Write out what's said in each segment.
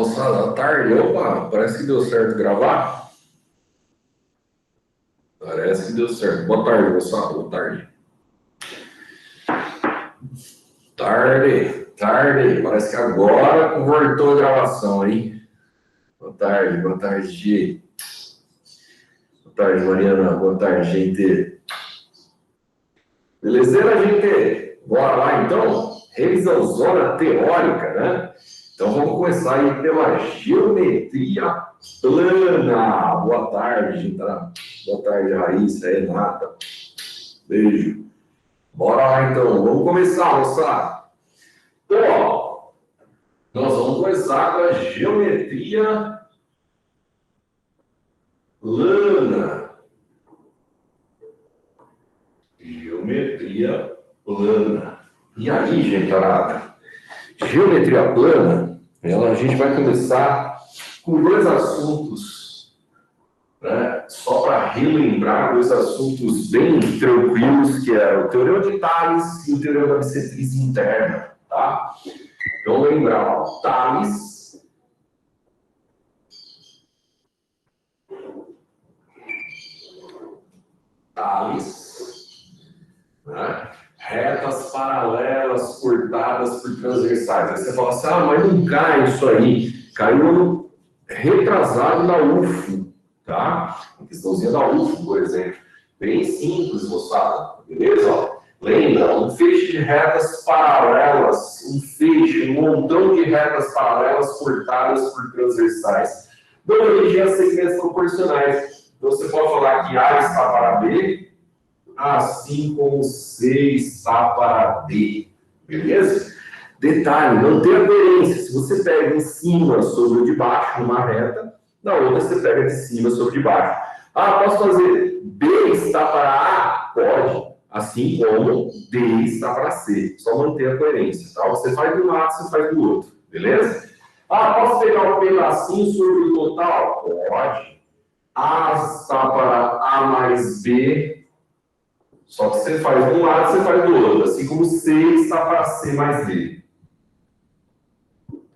moçada, à tarde. Opa, parece que deu certo gravar. Parece que deu certo. Boa tarde, moçada. Boa tarde. Tarde. Parece que agora voltou a gravação, hein? Boa tarde, Gi. Boa tarde, Mariana. Boa tarde, gente. Belezeira, gente? Bora lá, então? Revisãozona teórica, né? Então, vamos começar aí pela geometria plana. Boa tarde, gente. Boa tarde, Raíssa, Renata. Beijo. Bora lá, então. Vamos começar, moçada. Então, ó, nós vamos começar com a geometria plana. Geometria plana. E aí, gente, geometria plana, a gente vai começar com dois assuntos, né? Só para relembrar, dois assuntos bem tranquilos, que é o teorema de Thales e o teorema da bissetriz interna, tá? Então, lembrar, ó, Thales, né? Retas paralelas cortadas por transversais. Aí você fala assim, mas não cai isso aí. Caiu no retrasado da UFO, tá? A questãozinha da UFO, por exemplo. Bem simples, moçada, beleza? Ó, lembra, um feixe de retas paralelas, um montão de retas paralelas cortadas por transversais. Dão origem a segmentos proporcionais. Então, você pode falar que A está para B, assim como C está para D, beleza? Detalhe, não tem a coerência. Se você pega em cima sobre o de baixo, numa reta, na outra você pega de cima sobre o de baixo. Posso fazer B está para A? Pode. Assim como D está para C. Só manter a coerência, tá? Você faz de um lado, você faz do outro, beleza? Posso pegar um pedacinho sobre o total? Pode. A está para A mais B. Só que você faz de um lado, você faz do outro. Assim como C está para C mais D.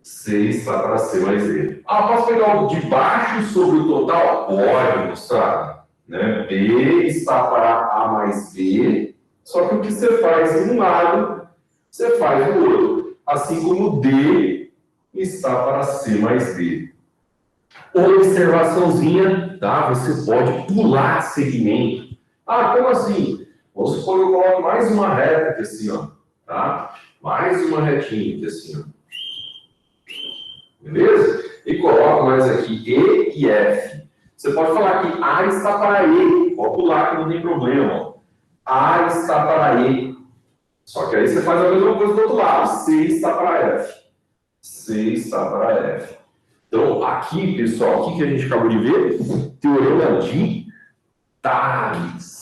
C está para C mais D. Posso pegar o de baixo sobre o total? Pode, moçada. Né? B está para A mais B. Só que o que você faz de um lado, você faz do outro. Assim como D está para C mais D. Observaçãozinha, tá? Você pode pular segmento. Como assim? Vamos supor que eu coloco mais uma reta aqui assim, ó, tá? Mais uma retinha aqui assim, ó. Beleza? E coloco mais aqui E e F. Você pode falar que A está para E. Pode pular que não tem problema, ó. A está para E. Só que aí você faz a mesma coisa do outro lado. C está para F. C está para F. Então, aqui, pessoal, o que a gente acabou de ver? Teorema de Thales.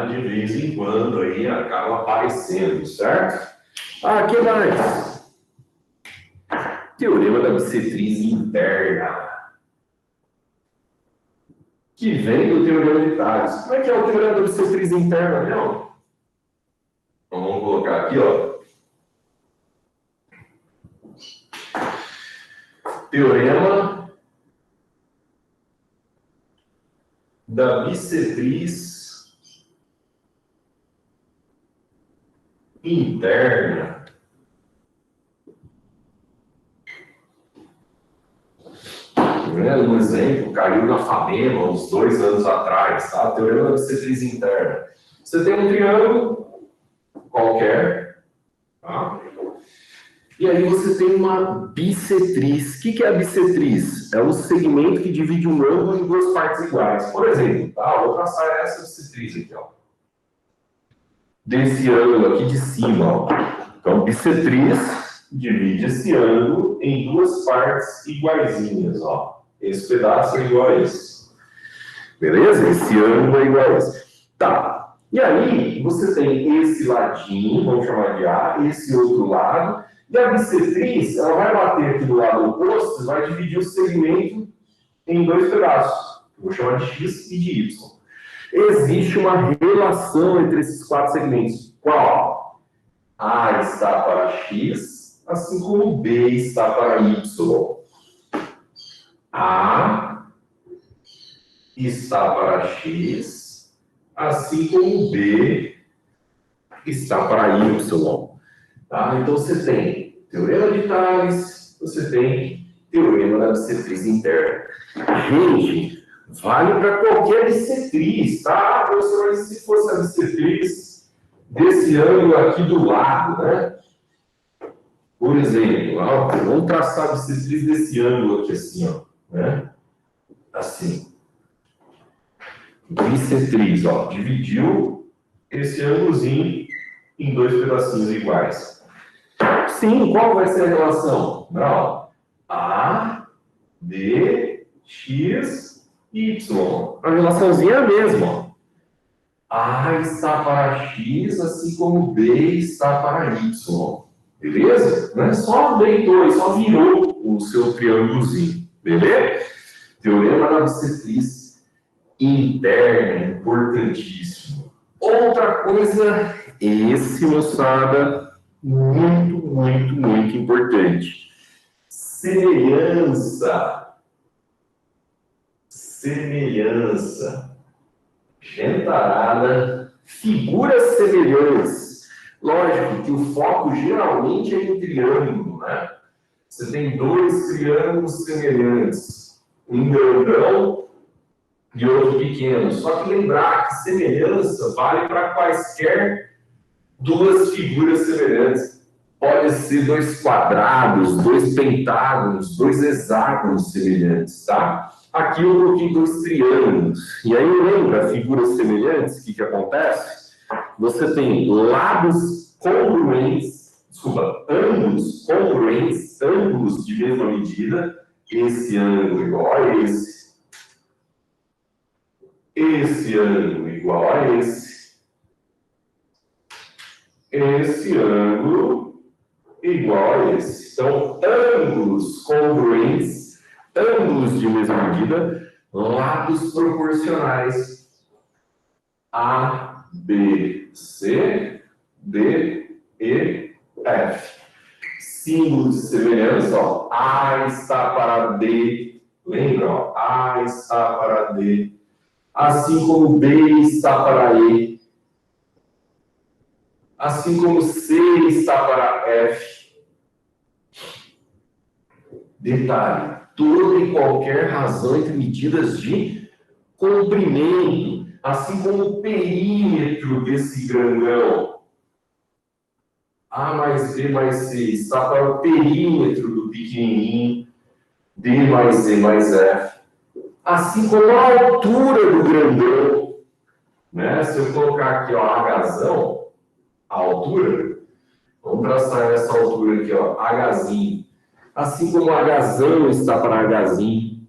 De vez em quando aí acaba aparecendo, certo? Que mais? Teorema da bissetriz interna. Que vem do teorema de Thales. Como é que é o teorema da bissetriz interna, não? Então, vamos colocar aqui, ó. Teorema da bissetriz interna. Um exemplo, caiu na FABEMA uns 2 anos atrás, tá? Teorema da bissetriz interna. Você tem um triângulo qualquer, tá? E aí você tem uma bissetriz. O que é a bissetriz? É um segmento que divide um ângulo em duas partes iguais. Por exemplo, tá? Vou traçar essa bissetriz aqui, ó. Desse ângulo aqui de cima, ó. Então, bissetriz divide esse ângulo em duas partes iguaizinhas, ó. Esse pedaço é igual a esse. Beleza? Esse ângulo é igual a esse. Tá. E aí, você tem esse ladinho, vamos chamar de A, esse outro lado, e a bissetriz, ela vai bater aqui do lado oposto, vai dividir o segmento em dois pedaços. Eu vou chamar de X e de Y. Existe uma relação entre esses 4 segmentos. Qual? A está para X, assim como B está para Y. A está para X, assim como B está para Y. Tá? Então, você tem teorema de Tales, você tem teorema da bissetriz interna. Gente, vale para qualquer bissetriz, tá? Professor, se fosse a bissetriz desse ângulo aqui do lado, né? Por exemplo, ó, vamos traçar a bissetriz desse ângulo aqui assim, ó, né? Assim. Bissetriz, ó, dividiu esse ângulozinho em dois pedacinhos iguais. Sim, qual vai ser a relação? Ó, A, B, X, Y. A relaçãozinha é a mesma, ó. A está para X, assim como B está para Y. Beleza? Não é só deitou, só virou o seu triângulozinho. Beleza? Teorema da bissetriz interna, importantíssimo. Outra coisa, esse, moçada, muito importante. Semelhança. Gentarada, figuras semelhantes. Lógico que o foco geralmente é em triângulo, né? Você tem dois triângulos semelhantes, um grandão e outro pequeno. Só que lembrar que semelhança vale para quaisquer duas figuras semelhantes. Pode ser dois quadrados, dois pentágonos, dois hexágonos semelhantes, tá? Aqui eu coloquei dois triângulos. E aí lembra figuras semelhantes, o que acontece? Você tem lados congruentes, ângulos congruentes, ângulos de mesma medida. Esse ângulo igual a esse. Esse ângulo igual a esse. Esse ângulo igual a esse. Então, ângulos congruentes, ângulos de mesma medida, lados proporcionais. A, B, C, D, E, F. Símbolos de semelhança, ó. A está para D. Lembra, ó? A está para D. Assim como B está para E. Assim como C está para F. Detalhe, toda e qualquer razão entre medidas de comprimento, assim como o perímetro desse grandão. A mais B mais C está para o perímetro do pequenininho, D mais C mais F. Assim como a altura do grandão. Né? Se eu colocar aqui, ó, Hzão, a altura, vamos traçar essa altura aqui, ó, Hzinho. Assim como Hzão está para Hzinho,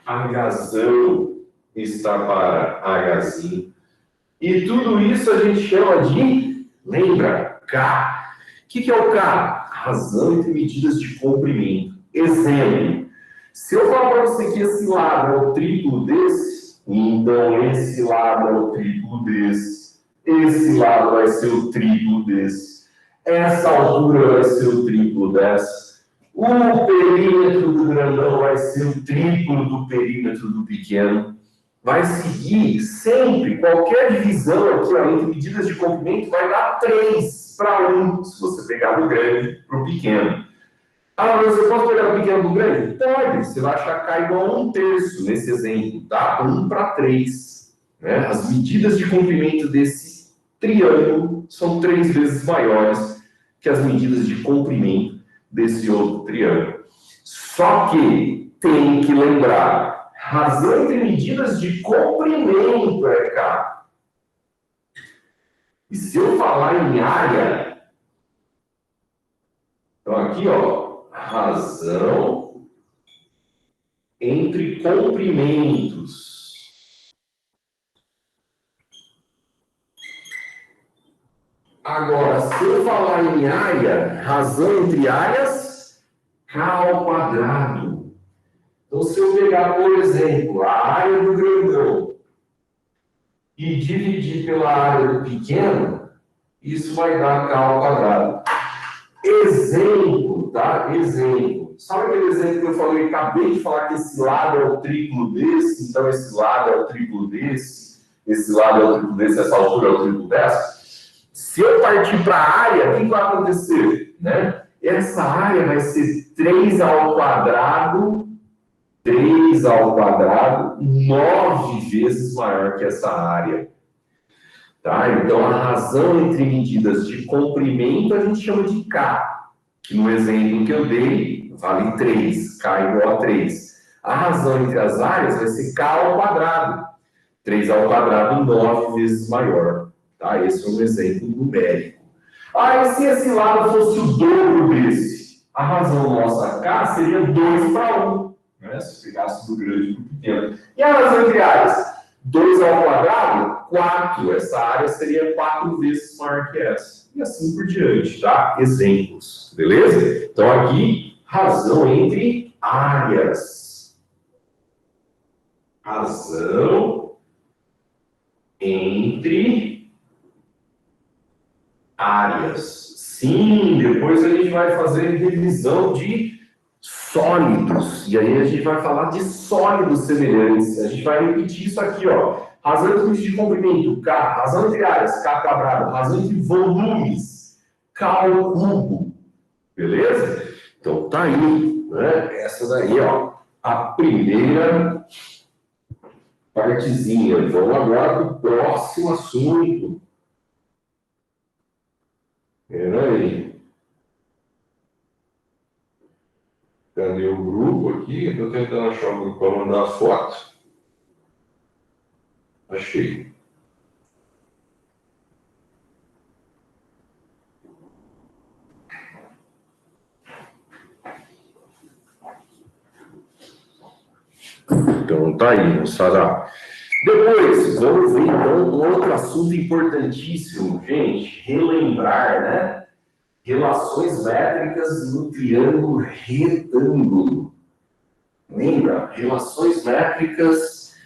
Hzão está para Hzinho. E tudo isso a gente chama de, lembra, K. O que é o K? Razão entre medidas de comprimento. Exemplo, se eu falar para você que esse lado é o triplo desse, então esse lado é o triplo desse. Esse lado vai ser o triplo desse. Essa altura vai ser o triplo dessa. O perímetro do grandão vai ser o triplo do perímetro do pequeno. Vai seguir sempre, qualquer divisão aqui, ó, entre medidas de comprimento, vai dar 3 para 1, se você pegar do grande para o pequeno. Ah, mas eu posso pegar o pequeno do grande? Pode, você vai achar K igual a 1/3 nesse exemplo, tá? 1 para 3. Né? As medidas de comprimento desse triângulo são 3 vezes maiores que as medidas de comprimento desse outro triângulo. Só que tem que lembrar, razão entre medidas de comprimento é K. E se eu falar em área, então aqui, ó, razão entre comprimentos. Agora, se eu falar em área, razão entre áreas, K ao quadrado. Então, se eu pegar, por exemplo, a área do grandão e dividir pela área do pequeno, isso vai dar K ao quadrado. Exemplo, tá? Exemplo. Sabe aquele exemplo que eu falei? Acabei de falar que esse lado é o triplo desse, então esse lado é o triplo desse, esse lado é o triplo desse, essa altura é o triplo dessa. Se eu partir para a área, o que vai acontecer? Né? Essa área vai ser 3 ao quadrado, 9 vezes maior que essa área. Tá? Então, a razão entre medidas de comprimento a gente chama de K, que no exemplo que eu dei, vale 3, K igual a 3. A razão entre as áreas vai ser K ao quadrado, 3 ao quadrado, 9 vezes maior. Tá? Esse é um exemplo numérico. E se esse lado fosse o dobro desse? A razão nossa K seria 2 para 1. Né? Se pegasse do grande para o pequeno. E a razão entre áreas? 2 ao quadrado, 4. Essa área seria 4 vezes maior que essa. E assim por diante, tá? Exemplos, beleza? Então aqui, razão entre áreas. Razão entre áreas. Sim, depois a gente vai fazer revisão de sólidos. E aí a gente vai falar de sólidos semelhantes. A gente vai repetir isso aqui, ó. Razão entre de comprimento, K. Razão entre áreas, K quadrado. Razão entre volumes, K ao cubo. Beleza? Então tá aí, né? Essa daí, ó. A primeira partezinha. Vamos agora para o próximo assunto. Peraí. Cadê o grupo aqui? Estou tentando achar o grupo para mandar a foto. Achei. Então tá aí, moçada. Depois, vamos ver então um outro assunto importantíssimo, gente. Relembrar, né? Relações métricas no triângulo retângulo. Lembra? Relações métricas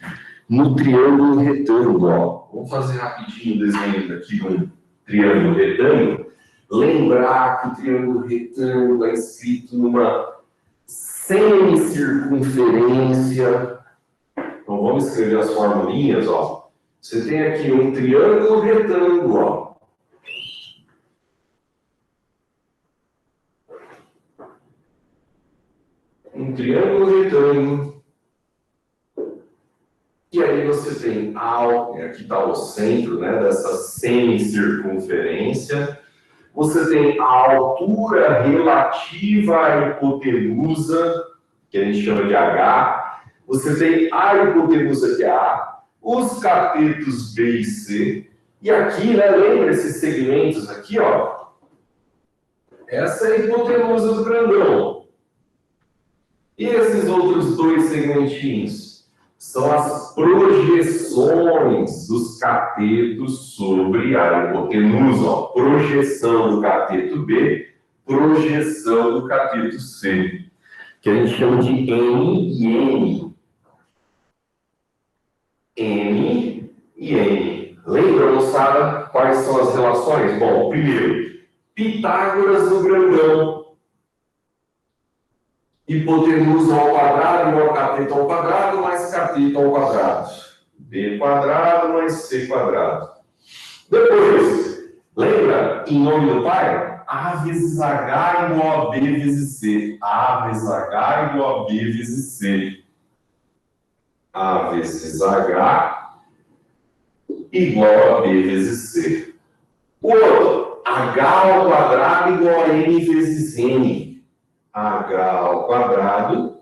no triângulo retângulo. Ó. Vamos fazer rapidinho o desenho aqui do triângulo retângulo. Lembrar que o triângulo retângulo é escrito numa semicircunferência. Então vamos escrever as formulinhas, ó. Você tem aqui um triângulo retângulo, ó. Um triângulo retângulo. E aí você tem aqui está o centro, né, dessa semicircunferência. Você tem a altura relativa à hipotenusa, que a gente chama de H. Você tem a hipotenusa que é A, os catetos B e C. E aqui, né, lembra esses segmentos aqui, ó? Essa é a hipotenusa do grandão. E esses outros dois segmentinhos? São as projeções dos catetos sobre a hipotenusa. Ó. Projeção do cateto B, projeção do cateto C. Que a gente chama de M e N. M e N. Lembra, moçada, quais são as relações? Bom, primeiro, Pitágoras do grandão. Hipotenusa ao quadrado igual a cateto ao quadrado mais cateto ao quadrado. B quadrado mais C quadrado. Depois, lembra, em nome do pai? A vezes H igual a B vezes C. A vezes H igual a B vezes C. A vezes H igual a B vezes C. O outro, H ao quadrado igual a N vezes N. H ao quadrado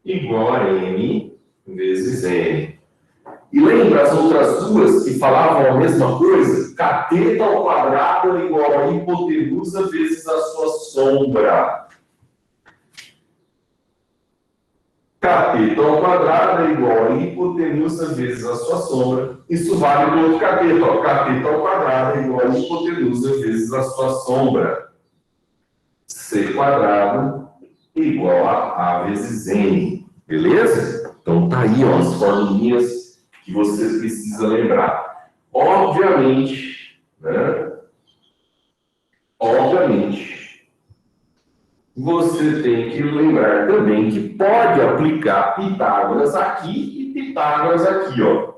igual a M vezes N. E lembra as outras duas que falavam a mesma coisa? Cateto ao quadrado é igual a hipotenusa vezes a sua sombra. Cateto ao quadrado é igual a hipotenusa vezes a sua sombra. Isso vale para o outro cateto. Ó. Cateto ao quadrado é igual a hipotenusa vezes a sua sombra. C quadrado igual a A vezes N. Beleza? Então tá aí, ó, as formulinhas que você precisa lembrar. Obviamente, né? Obviamente, você tem que lembrar também que pode aplicar Pitágoras aqui e Pitágoras aqui, ó.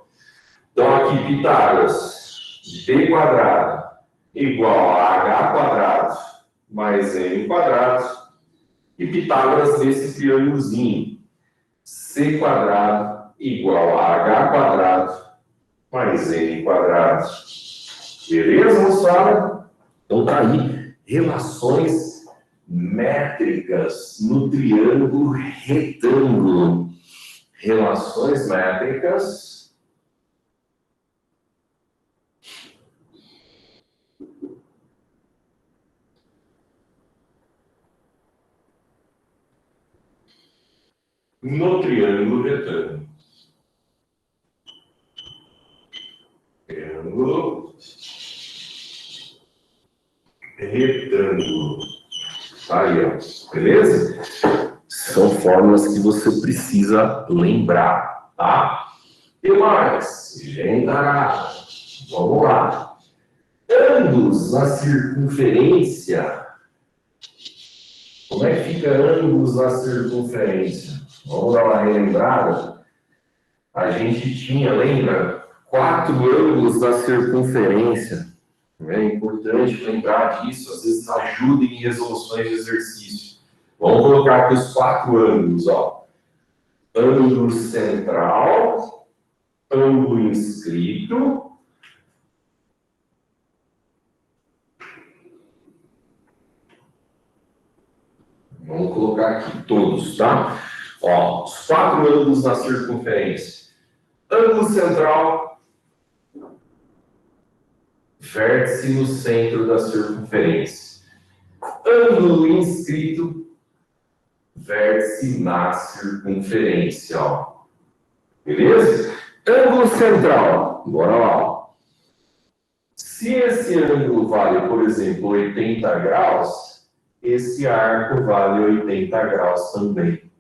Então, aqui, Pitágoras, b quadrado igual a h quadrado mais m quadrado. E Pitágoras nesse triângulozinho, c quadrado igual a h quadrado mais m quadrado. Beleza, moçada? Então, tá aí, relações métricas no triângulo retângulo. Relações métricas no triângulo retângulo. Triângulo retângulo. Tá aí, ó. Beleza? São fórmulas que você precisa lembrar, tá? E mais? Gendará. Vamos lá. Ângulos na circunferência. Como é que fica ângulos na circunferência? Vamos dar uma relembrada. A gente tinha, lembra? 4 ângulos na circunferência. É importante lembrar disso, às vezes ajuda em resoluções de exercício. Vamos colocar aqui os 4 ângulos, ó. Ângulo central, ângulo inscrito, vamos colocar aqui todos, tá? Ó, os 4 ângulos na circunferência. Ângulo central, vértice no centro da circunferência. Ângulo inscrito, vértice na circunferência, ó. Beleza? Ângulo central, bora lá. Se esse ângulo vale, por exemplo, 80 graus, esse arco vale 80 graus também.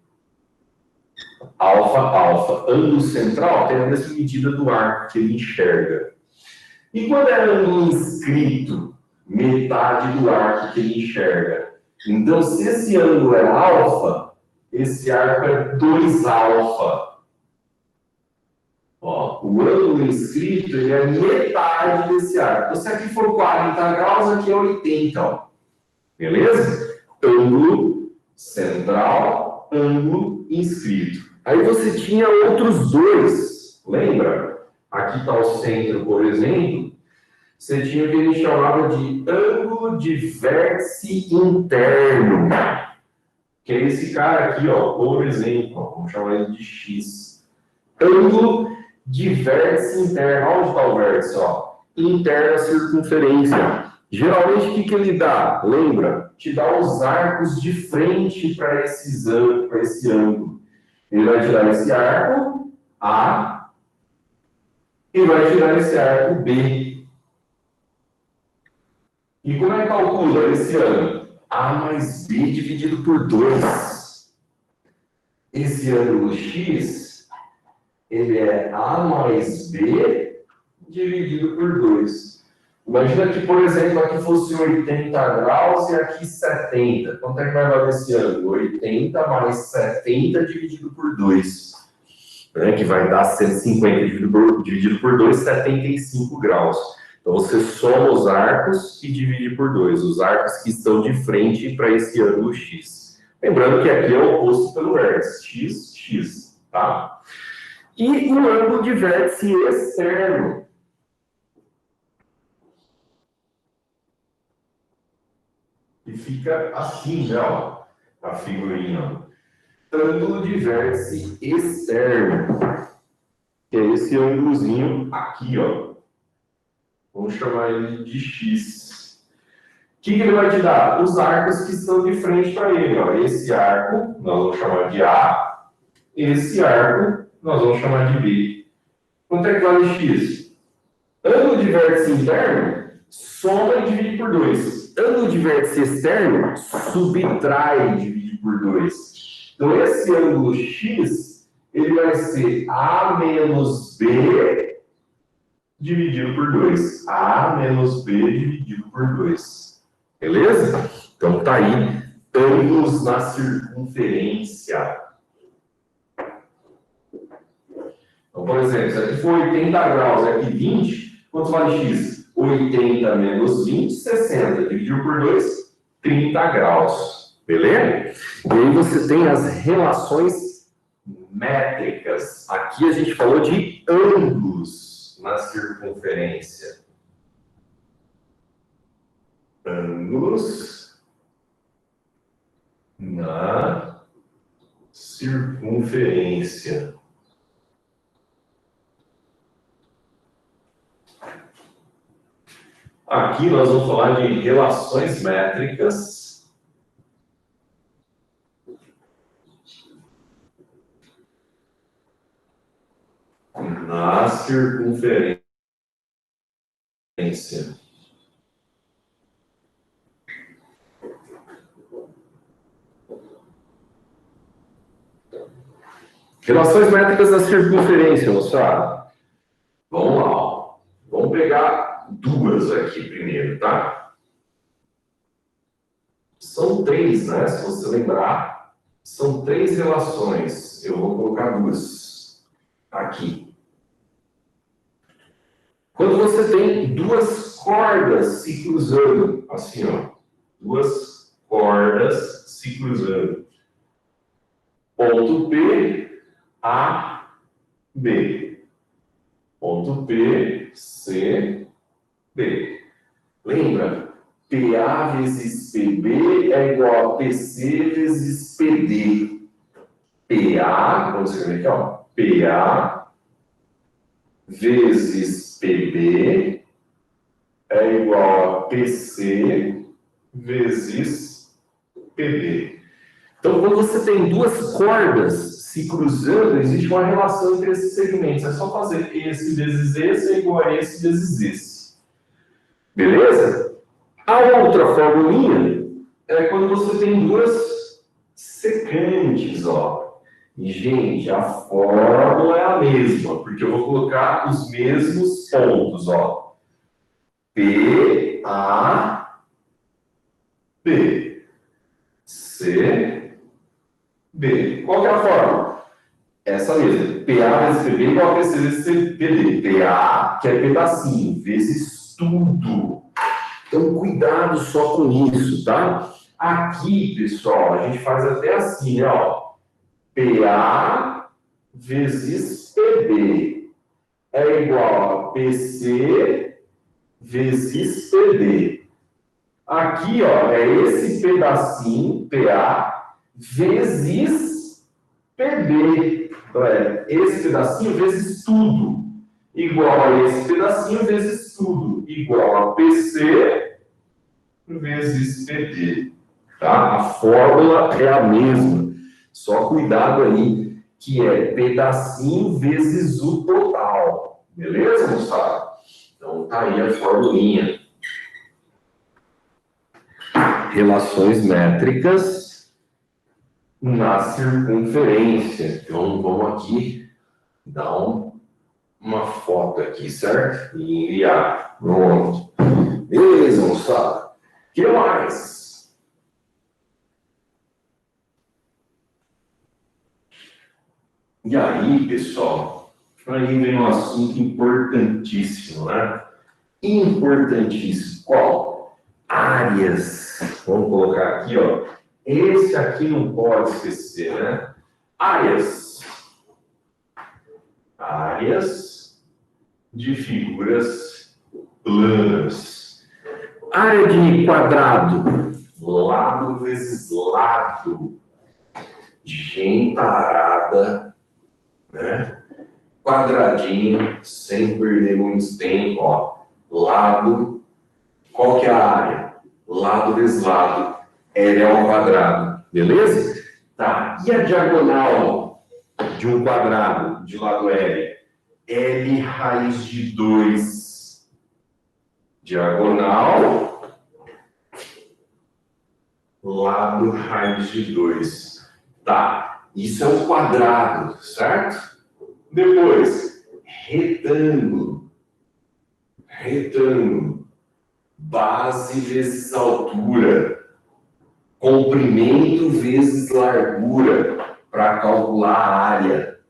Alfa, alfa. Ângulo central tem a mesma medida do arco que ele enxerga. E quando é ângulo inscrito, metade do arco que ele enxerga. Então, se esse ângulo é alfa, esse arco é 2 alfa. Ó, o ângulo inscrito ele é metade desse arco. Então, se aqui for 40 graus, aqui é 80. Ó. Beleza? Ângulo central, ângulo inscrito. Aí você tinha outros 2. Lembra? Aqui está o centro, por exemplo. Você tinha o que a gente chamava de ângulo de vértice interno. Que é esse cara aqui, ó, por exemplo. Ó, vamos chamar ele de X. Ângulo de vértice interno. Onde está o vértice? Ó? Interna circunferência. Geralmente, o que ele dá? Lembra? Te dá os arcos de frente para esse ângulo. Ele vai tirar esse arco A e vai tirar esse arco B. E como é que calcula esse ângulo? A mais B dividido por 2. Esse ângulo X, ele é A mais B dividido por 2. Imagina que, por exemplo, aqui fosse 80 graus e aqui 70. Quanto é que vai valer esse ângulo? 80 mais 70 dividido por 2. Né? Que vai dar 150 dividido por 2, 75 graus. Então, você soma os arcos e divide por 2. Os arcos que estão de frente para esse ângulo X. Lembrando que aqui é o oposto pelo vértice. X, X. Tá? E o ângulo de vértice externo. E fica assim, né, ó, a figurinha. Ângulo de vértice externo. Que é esse ângulozinho aqui, ó. Vamos chamar ele de X. O que ele vai te dar? Os arcos que estão de frente para ele, ó. Esse arco, nós vamos chamar de A. Esse arco, nós vamos chamar de B. Quanto é que vale X? Ângulo de vértice interno, soma e divide por 2. Ângulo de vértice externo, subtrai e divide por 2. Então, esse ângulo X, ele vai ser A menos B dividido por 2. A menos B dividido por 2. Beleza? Então, tá aí ângulos na circunferência. Então, por exemplo, se aqui for 80 graus e aqui 20, quanto vale x? 80 menos 20, 60. Dividido por 2, 30 graus. Beleza? E aí você tem as relações métricas. Aqui a gente falou de ângulos na circunferência. Ângulos na circunferência. Aqui nós vamos falar de relações métricas na circunferência. Relações métricas da circunferência, moçada. Vamos lá, ó. Vamos pegar duas aqui primeiro, tá? São três, né? Se você lembrar, são três relações. Eu vou colocar duas aqui. Quando você tem duas cordas se cruzando, assim, ó. Duas cordas se cruzando. Ponto P, A, B. Ponto P, C, B. Lembra? PA vezes PB é igual a PC vezes PD. PA, vamos escrever aqui, ó. PA vezes PB é igual a PC vezes PD. Então, quando você tem duas cordas se cruzando, existe uma relação entre esses segmentos. É só fazer esse vezes esse é igual a esse vezes esse. Beleza? A outra formulinha é quando você tem duas secantes, ó. E, gente, a fórmula é a mesma, porque eu vou colocar os mesmos pontos, ó. P, A, B. C, B. Qual que é a fórmula? Essa mesma. PA vezes PB igual a PC vezes PD. PA, que é pedacinho, vezes tudo. Então, cuidado só com isso, tá? Aqui, pessoal, a gente faz até assim, ó. PA vezes PB é igual a PC vezes PD. Aqui, ó, é esse pedacinho, PA, vezes PB. Então, é esse pedacinho vezes tudo. Igual a esse pedacinho vezes tudo. Igual a PC vezes PD. Tá? A fórmula é a mesma. Só cuidado aí, que é pedacinho vezes o total. Beleza, moçada? Então, tá aí a formulinha. Relações métricas na circunferência. Então, vamos aqui dar uma foto aqui, certo? E enviar. Pronto. Beleza, moçada. O que mais? E aí, pessoal, aí vem um assunto importantíssimo, né? Importantíssimo. Qual? Áreas. Vamos colocar aqui, ó. Esse aqui não pode esquecer, né? Áreas. Áreas de figuras planas. Área de quadrado. Lado vezes lado. Gentarada, né? Quadradinho, sem perder muito tempo, ó. Lado. Qual que é a área? Lado vezes lado. L ao quadrado. Beleza? Tá. E a diagonal de um quadrado de lado L? L raiz de 2. Diagonal. Lado raiz de 2. Tá. Isso é um quadrado, certo? Depois, retângulo. Retângulo. Base vezes altura. comprimento vezes largura para calcular a área.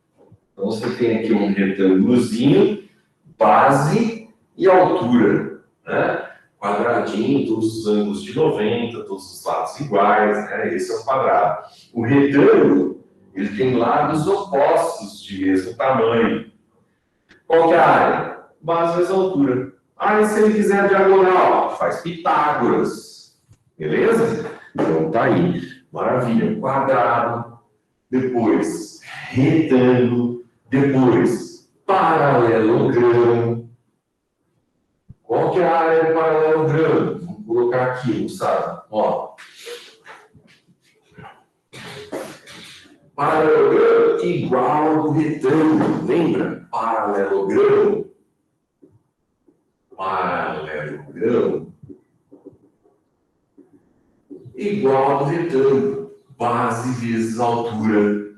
Então, você tem aqui um retângulozinho, base e altura, né? Quadradinho, todos os ângulos de 90, todos os lados iguais, né? Esse é o quadrado. O retângulo, ele tem lados opostos de mesmo tamanho. Qual que é a área? Base vezes altura. Aí, se ele quiser a diagonal, faz Pitágoras. Beleza? Então, tá aí. Maravilha. Quadrado, depois retângulo, depois paralelogramo. Qual que é a área do paralelogramo? Vou colocar aqui, sabe? Ó. Paralelogramo igual ao do retângulo. Lembra? Paralelogramo. Paralelogramo igual ao do retângulo. Base vezes altura.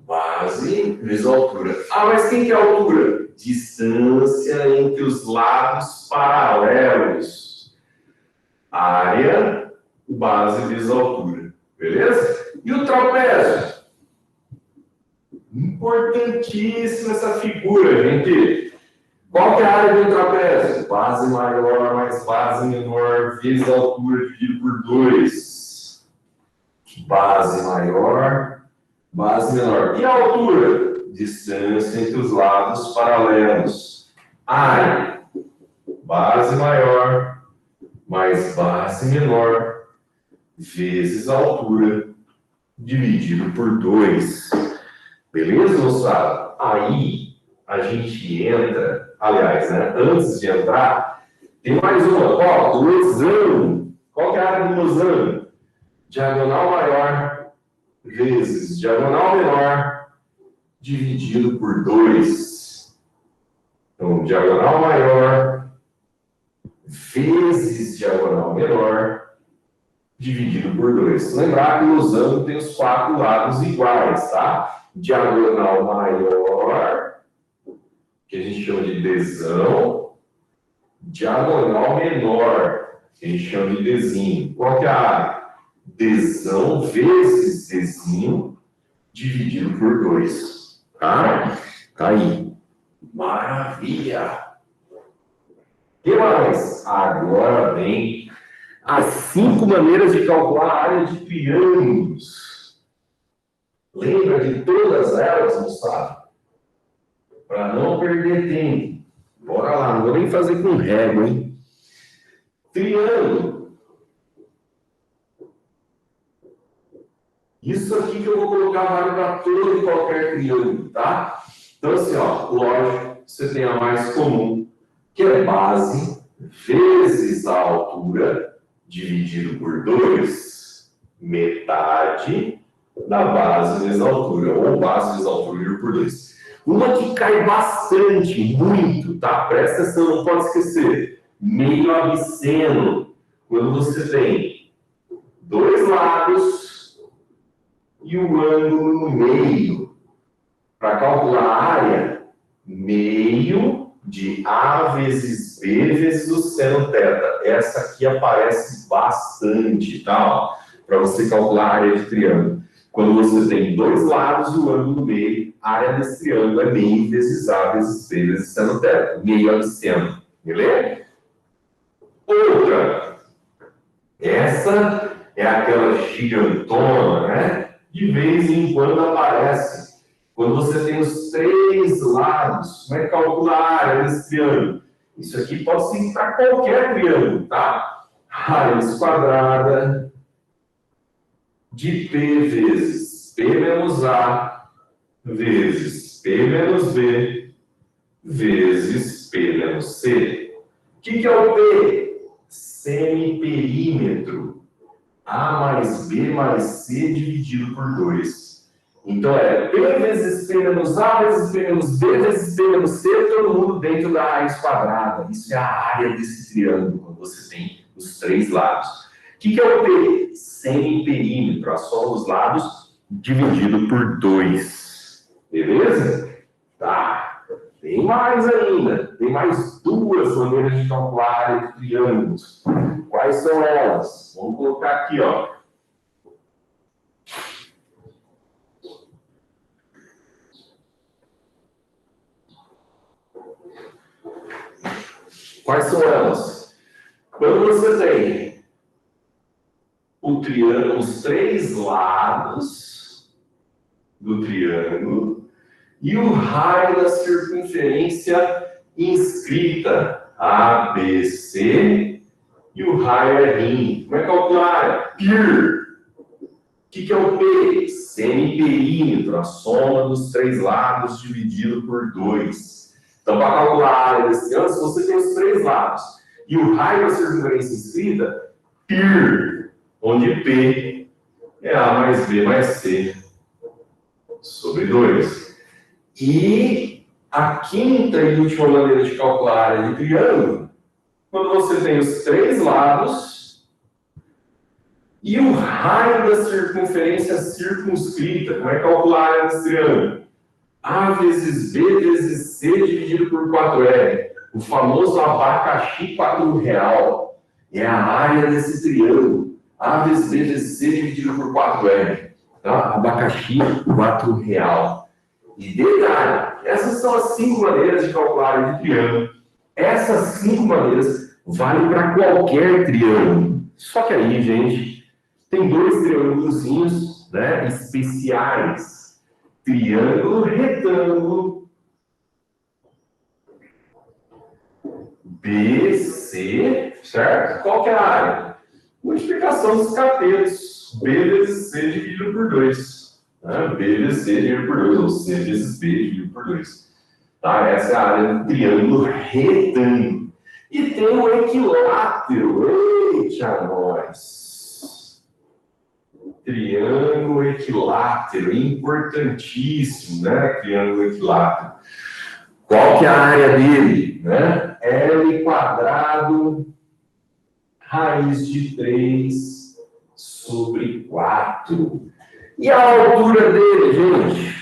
Base vezes altura. Ah, mas quem que é a altura? Distância entre os lados paralelos. Área, base vezes altura. Beleza? E o trapézio? Importantíssima essa figura, gente. Qual que é a área do trapézio? Base maior mais base menor vezes altura dividido por 2. Base maior, base menor. E a altura? Distância entre os lados paralelos. Área. Base maior mais base menor vezes altura dividido por 2. Beleza, moçada? Aí a gente entra, aliás, né? Antes de entrar, tem mais uma. Ó, losango. Qual que é a área do losango? Diagonal maior vezes diagonal menor dividido por 2. Então, diagonal maior vezes diagonal menor dividido por 2. Lembrar que o losango tem os 4 lados iguais, tá? Diagonal maior, que a gente chama de desão. Diagonal menor, que a gente chama de desinho. Qual que é a área? Desão vezes desinho dividido por 2. Tá? Tá aí. Maravilha! O que mais? Agora vem as 5 maneiras de calcular a área de triângulos. Lembra de todas elas, moçada? Para não perder tempo. Bora lá, não vou nem fazer com régua, hein? Triângulo. Isso aqui que eu vou colocar vale para todo e qualquer triângulo, tá? Então, assim, ó, lógico, você tem a mais comum, que é base vezes a altura, dividido por 2, metade da base vezes a altura, ou base vezes a altura dividido por 2. Uma que cai bastante, muito, tá? Presta atenção, não pode esquecer. Meio absceno, quando você tem 2 lados e o ângulo no meio. Para calcular a área, meio de A vezes B vezes o seno θ. Essa aqui aparece bastante, tá? Para você calcular a área de triângulo. Quando você tem 2 lados e o ângulo no meio, a área desse triângulo é meio vezes A vezes B vezes seno θ. Meio absceno. Beleza? Outra. Essa é aquela gigantona, né? De vez em quando aparece. Quando você tem os 3 lados, como é que calcula a área desse triângulo? Isso aqui pode ser para qualquer triângulo, tá? Raiz quadrada de P vezes P menos A vezes P menos B vezes P menos C. O que é o P? Semiperímetro. A mais B mais C dividido por 2. Então, é P vezes P menos A vezes P menos B vezes P menos C, todo mundo dentro da raiz quadrada. Isso é a área desse triângulo, quando você tem os 3 lados. O que é o P? Semiperímetro, a soma dos lados dividido por 2. Beleza? Tá. Tem mais ainda. Tem mais 2 maneiras de calcular a área de triângulos. Quais são elas? Vamos colocar aqui, ó. Quais são elas? Quando você tem o triângulo, os três lados do triângulo e o raio da circunferência inscrita, ABC, e o raio é rim. Como é que calcular? Π. O que é o P? Semiperímetro, a soma dos três lados dividido por 2. Então, para calcular a área desse triângulo, se você tem os três lados e o raio da circunferência inscrita, π, onde P é A mais B mais C sobre 2. E a quinta e última maneira de calcular a área de triângulo, quando você tem os três lados e o raio da circunferência circunscrita. Como é que calcular a área desse triângulo? A vezes B vezes C dividido por 4R. O famoso abacaxi quadro-real. É a área desse triângulo. A vezes B vezes C dividido por 4R. Tá? Abacaxi quadro-real. E detalhe, essas são as 5 maneiras de calcular a área de triângulo. Essas 5 maneiras valem para qualquer triângulo. Só que aí, gente, tem 2 triângulozinhos, né, especiais. Triângulo retângulo BC, certo? Qual que é a área? Multiplicação dos catetos. B vezes C dividido por 2. Né? B vezes C dividido por 2, ou C vezes B dividido por 2. Tá? Essa é a área do triângulo retângulo. E tem o equilátero. Eita, nós! Triângulo equilátero, importantíssimo, né? Triângulo equilátero. Qual que é a área dele? Né? L quadrado raiz de 3 sobre 4. E a altura dele, gente?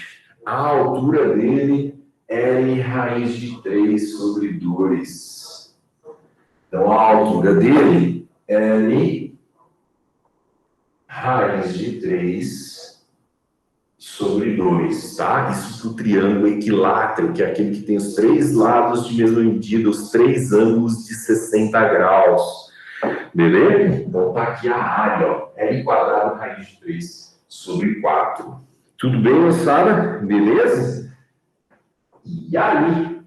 A altura dele é L raiz de 3 sobre 2. Então, a altura dele é L raiz de 3 sobre 2, tá? Isso para o triângulo equilátero, que é aquele que tem os 3 lados de mesma medida, os 3 ângulos de 60 graus. Beleza? Então, tá aqui a área, ó. L quadrado raiz de 3 sobre 4. Tudo bem, moçada? Beleza? E aí,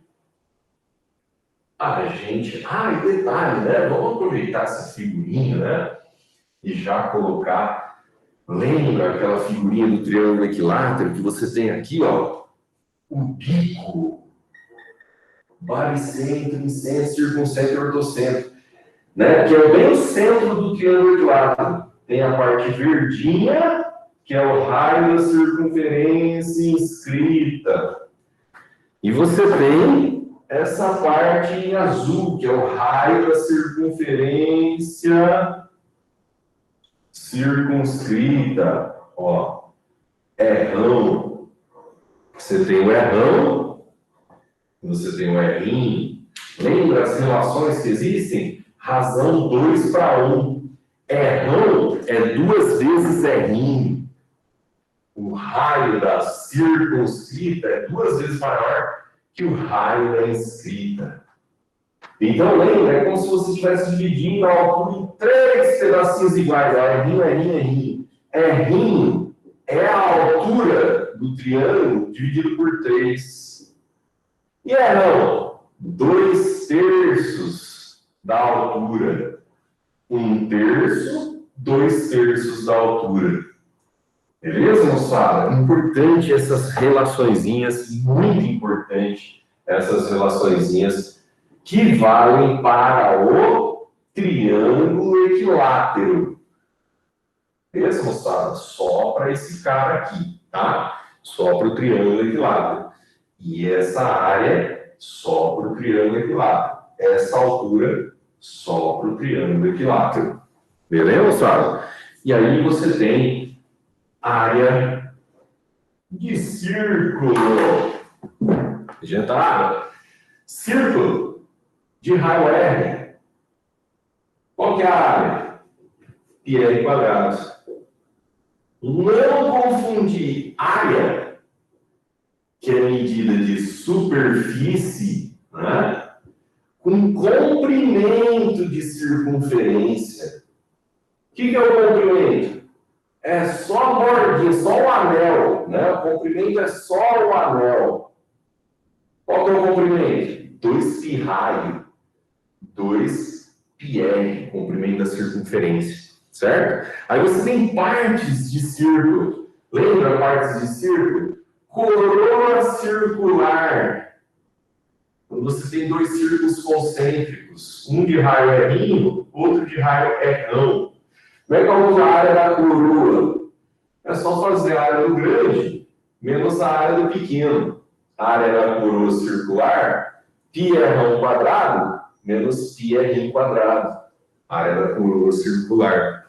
a gente... Ah, e detalhe, né? Vamos aproveitar essa figurinha, né? E já colocar, lembra aquela figurinha do triângulo equilátero que você tem aqui, ó, o bico, baricentro, incentro, circuncentro e ortocentro, né? Que é bem o centro do triângulo equilátero. Tem a parte verdinha, que é o raio da circunferência inscrita. E você tem essa parte em azul, que é o raio da circunferência circunscrita, ó, errão. Você tem o errão, você tem o errinho. Lembra as relações que existem? Razão 2 para 1. Errão é 2 vezes errinho. O raio da circunscrita é 2 vezes maior que o raio da inscrita. Então, lembra, é como se você estivesse dividindo a altura em 3 pedacinhos iguais. Errinho, errinho, errinho. Errinho é a altura do triângulo dividido por 3. E errão, 2 terços da altura. 1 terço, 2 terços da altura. Beleza, moçada? Importante essas relaçõezinhas, muito importante essas relaçõezinhas que valem para o triângulo equilátero. Beleza, moçada? Só para esse cara aqui, tá? Só para o triângulo equilátero. E essa área, só para o triângulo equilátero. Essa altura, só para o triângulo equilátero. Beleza, moçada? E aí você tem área de círculo. Gentada. Círculo de raio R. Qual que é a área? πr quadrado. Não confundir área, que é medida de superfície, né, com comprimento de circunferência. O que é o comprimento? É só a bordinha, só o anel, né? O comprimento é só o anel. Qual que é o comprimento? 2 π raio, 2 πr, comprimento da circunferência, certo? Aí você tem partes de círculo. Lembra partes de círculo? Coroa circular. Quando você tem dois círculos concêntricos, um de raio é rinho, outro de raio é rão. Como é que calcula a área da coroa? É só fazer a área do grande menos a área do pequeno. A área da coroa circular, π é rão quadrado, menos π é rim quadrado. A área da coroa circular.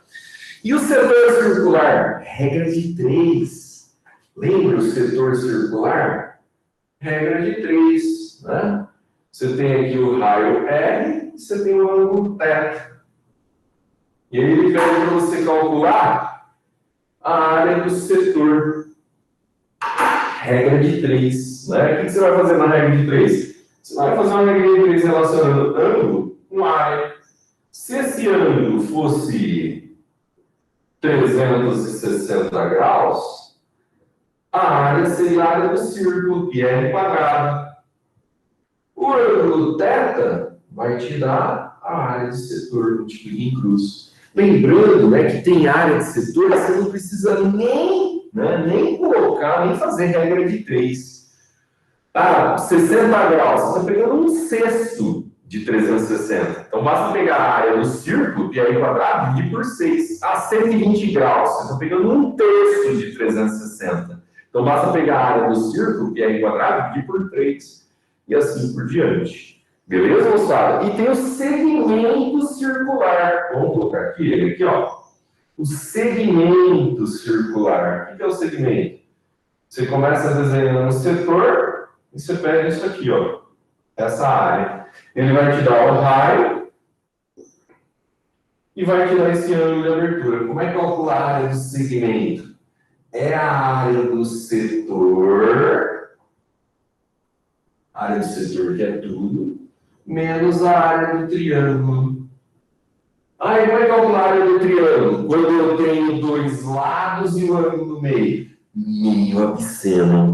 E o setor circular? Regra de 3. Lembra o setor circular? Regra de 3, né? Você tem aqui o raio R, você tem o ângulo θ. E aí ele pede para você calcular a área do setor. Regra de 3. Né? O que você vai fazer na regra de 3? Você vai fazer uma regra de 3 relacionando ângulo com área. Se esse ângulo fosse 360 graus, a área seria a área do círculo, que é r quadrado. O ângulo θ vai te dar a área de setor, multiplica em cruz. Lembrando, né, que tem área de setor, você não precisa nem colocar, nem fazer regra de 3. Ah, 60 graus, você está pegando 1/6 de 360. Então, basta pegar a área do círculo, pi quadrado, dividir por 6. A 120 graus, você está pegando 1/3 de 360. Então, basta pegar a área do círculo, pi quadrado, dividir por 3. E assim por diante. Beleza, moçada? E tem o segmento circular. Vamos colocar aqui, ele aqui, ó. O segmento circular. O que é o segmento? Você começa desenhando um setor e você pega isso aqui, ó. Essa área. Ele vai te dar o raio e vai te dar esse ângulo de abertura. Como é que calcula a área do segmento? É a área do setor. A área do setor que é tudo, menos a área do triângulo. Aí, como é calcular a área do triângulo? Quando eu tenho dois lados e o ângulo no meio. Meio absceno.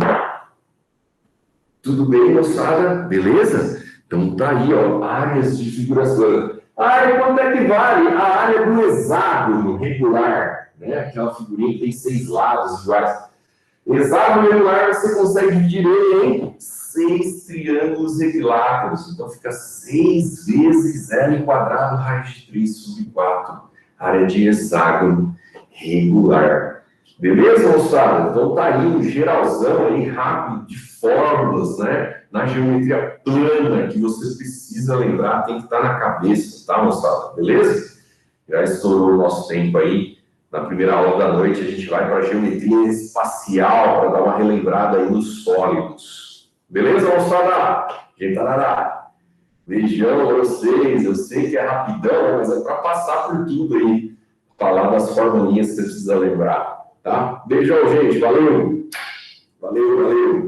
Tudo bem, moçada? Beleza? Então tá aí, ó, áreas de figuração. Aí, quanto é que vale a área do hexágono regular? Né? Aquela figurinha que tem 6 lados iguais. Hexágono regular você consegue dividir ele em 6 triângulos equiláteraos. Então fica 6 vezes L quadrado raiz de 3 sobre 4. Área de hexágono regular. Beleza, moçada? Então tá aí um geralzão aí rápido de fórmulas, né? Na geometria plana que você precisa lembrar, tem que estar na cabeça, tá, moçada? Beleza? Já estourou o nosso tempo aí. Na primeira aula da noite, a gente vai para a geometria espacial, para dar uma relembrada aí nos sólidos. Beleza, moçada? Gentarará. Beijão para vocês. Eu sei que é rapidão, mas é para passar por tudo aí. Falar das formulinhas que você precisa lembrar, tá? Beijão, gente. Valeu. Valeu, valeu.